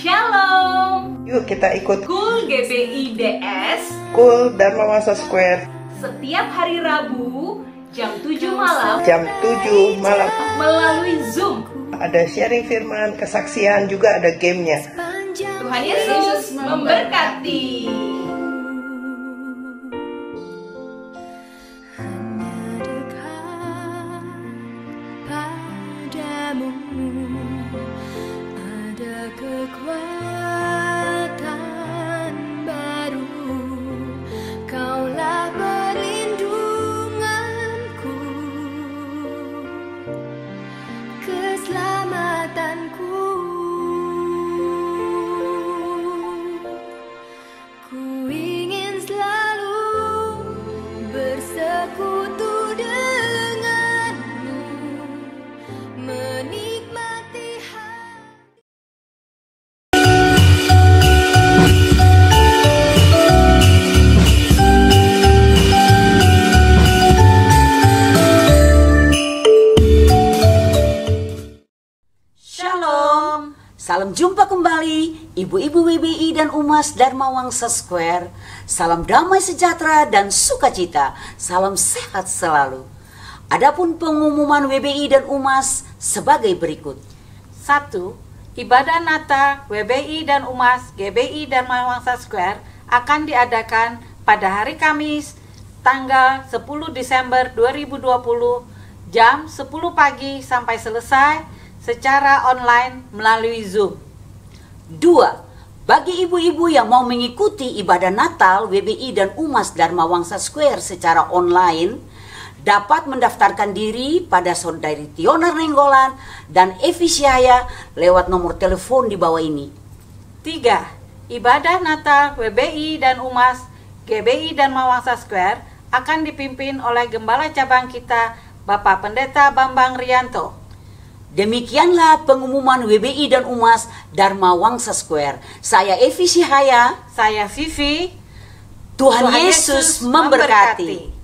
Shalom. Yuk kita ikut Cool GBIDS Cool Dharma Wangsa Square setiap hari Rabu jam 7 malam jam 7 malam. melalui Zoom. Ada sharing firman, kesaksian, juga ada gamenya. Tuhan Yesus memberkati. Kekuatan baru, Kaulah perlindunganku, keselamatanku. Ku ingin selalu bersekutu denganmu, menikmati Shalom. Salam jumpa kembali ibu-ibu WBI dan Umas Dharma Wangsa Square. Salam damai sejahtera dan sukacita. Salam sehat selalu. Adapun pengumuman WBI dan Umas sebagai berikut. 1. Ibadah Natal WBI dan Umas GBI Dharma Wangsa Square akan diadakan pada hari Kamis tanggal 10 Desember 2020 jam 10 pagi sampai selesai secara online melalui Zoom. 2. Bagi ibu-ibu yang mau mengikuti ibadah Natal WBI dan Umas Dharma Wangsa Square secara online, dapat mendaftarkan diri pada Saudari Tionar Nenggolan dan Evi Syahya lewat nomor telepon di bawah ini. 3. Ibadah Natal WBI dan Umas GBI Dharma Wangsa Square akan dipimpin oleh Gembala Cabang kita, Bapak Pendeta Bambang Rianto. Demikianlah pengumuman WBI dan Umas Dharma Wangsa Square. Saya Evi Syahya. Saya Vivi. Tuhan Yesus memberkati.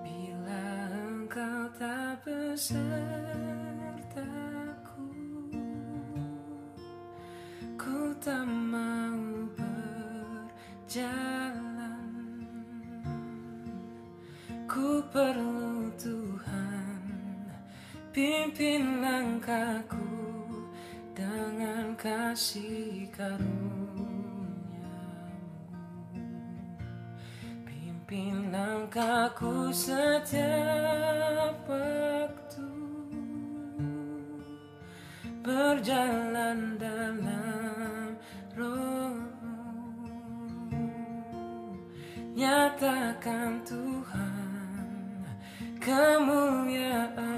Bila engkau tak besertaku, ku tak mau berjalan. Ku perlu Tuhan, pimpin langkahku dengan kasih karunia-Mu. Pimpin langkahku setiap waktu, berjalan dalam Roh-Mu. Nyatakan Tuhan kemuliaan